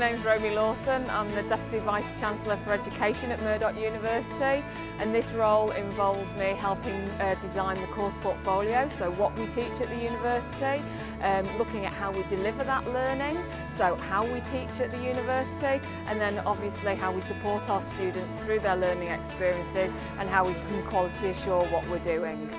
name's Romy Lawson. I'm the Deputy Vice Chancellor for Education at Murdoch University, and this role involves me helping design the course portfolio, so what we teach at the university, looking at how we deliver that learning, so how we teach at the university, and then obviously how we support our students through their learning experiences and how we can quality assure what we're doing.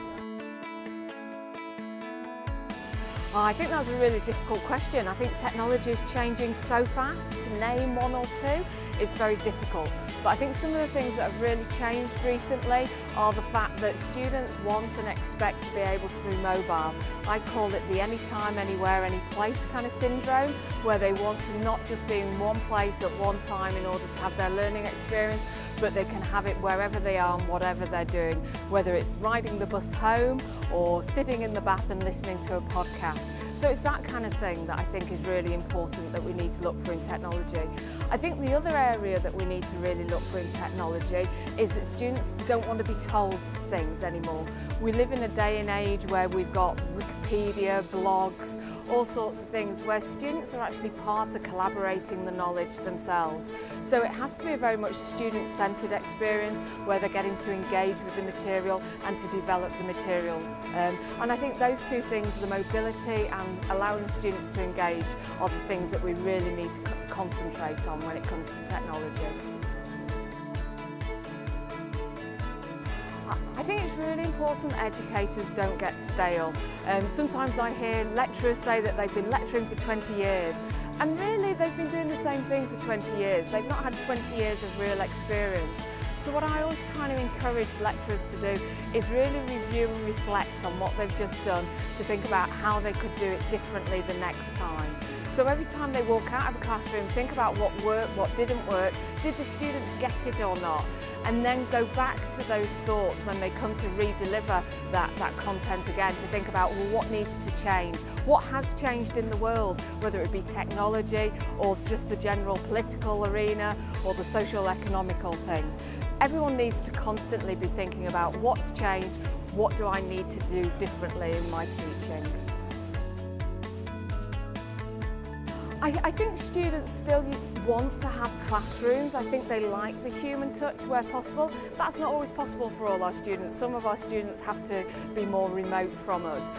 I think that's a really difficult question. I think technology is changing so fast. To name one or two is very difficult. But I think some of the things that have really changed recently are the fact that students want and expect to be able to be mobile. I call it the anytime, anywhere, any place kind of syndrome, where they want to not just be in one place at one time in order to have their learning experience, but they can have it wherever they are and whatever they're doing, whether it's riding the bus home or sitting in the bath and listening to a podcast. So it's that kind of thing that I think is really important that we need to look for in technology. I think the other area that we need to really look for in technology is that students don't want to be told things anymore. We live in a day and age where we've got Wikipedia, blogs, all sorts of things where students are actually part of collaborating the knowledge themselves. So it has to be a very much student-centred experience where they're getting to engage with the material and to develop the material. And I think those two things, the mobility and allowing students to engage, are the things that we really need to concentrate on when it comes to technology. I think it's really important that educators don't get stale. Sometimes I hear lecturers say that they've been lecturing for 20 years, and really they've been doing the same thing for 20 years. They've not had 20 years of real experience. So what I always try to encourage lecturers to do is really review and reflect on what they've just done, to think about how they could do it differently the next time. So every time they walk out of a classroom, think about what worked, what didn't work, did the students get it or not? And then go back to those thoughts when they come to re-deliver that content again, to think about, well, what needs to change? What has changed in the world, whether it be technology or just the general political arena or the social economical things. Everyone needs to constantly be thinking about what's changed, what do I need to do differently in my teaching. I think students still want to have classrooms. I think they like the human touch where possible. That's not always possible for all our students. Some of our students have to be more remote from us.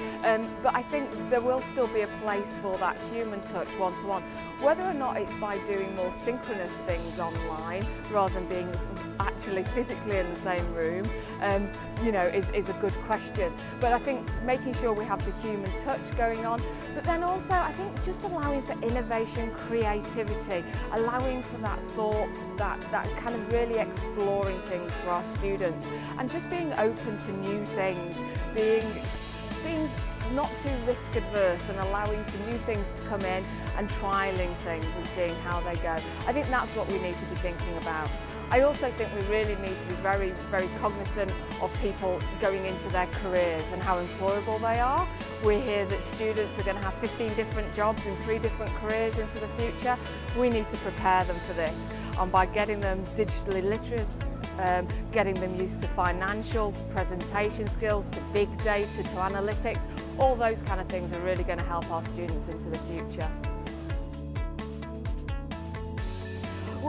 But I think there will still be a place for that human touch one-to-one. Whether or not it's by doing more synchronous things online rather than being actually physically in the same room, is a good question. But I think making sure we have the human touch going on, but then also I think just allowing for innovation, creativity, allowing for that thought, that kind of really exploring things for our students, and just being open to new things, being not too risk adverse and allowing for new things to come in and trialling things and seeing how they go. I think that's what we need to be thinking about. I also think we really need to be very, very cognizant of people going into their careers and how employable they are. We hear that students are going to have 15 different jobs in 3 different careers into the future. We need to prepare them for this, and by getting them digitally literate, getting them used to financial, to presentation skills, to big data, to analytics, all those kind of things are really going to help our students into the future.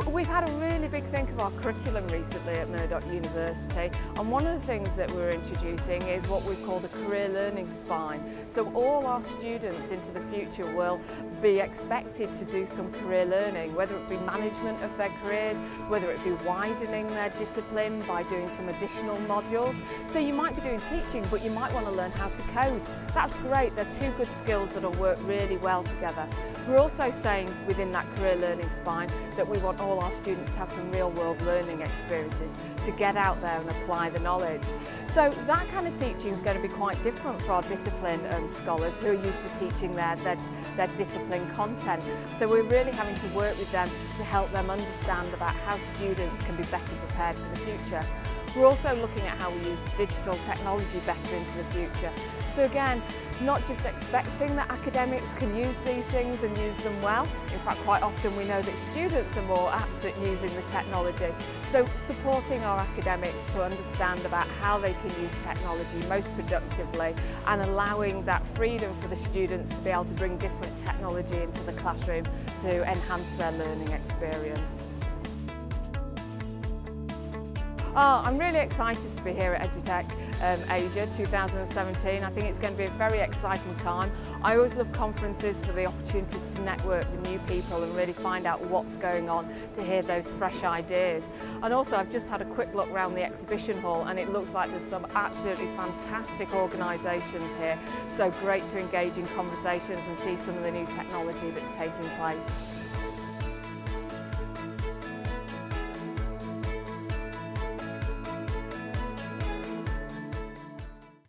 We've had a really big think of our curriculum recently at Murdoch University, and one of the things that we're introducing is what we've called a career learning spine. So all our students into the future will be expected to do some career learning, whether it be management of their careers, whether it be widening their discipline by doing some additional modules. So you might be doing teaching, but you might want to learn how to code. That's great, they're 2 good skills that'll work really well together. We're also saying within that career learning spine that we want all our students to have some real world learning experiences, to get out there and apply the knowledge. So that kind of teaching is going to be quite different for our discipline scholars who are used to teaching their discipline content. So we're really having to work with them to help them understand about how students can be better prepared for the future. We're also looking at how we use digital technology better into the future. So again, not just expecting that academics can use these things and use them well. In fact, quite often we know that students are more apt at using the technology. So supporting our academics to understand about how they can use technology most productively and allowing that freedom for the students to be able to bring different technology into the classroom to enhance their learning experience. I'm really excited to be here at EduTECH Asia 2017. I think it's going to be a very exciting time. I always love conferences for the opportunities to network with new people and really find out what's going on, to hear those fresh ideas. And also I've just had a quick look around the exhibition hall and it looks like there's some absolutely fantastic organisations here. So great to engage in conversations and see some of the new technology that's taking place.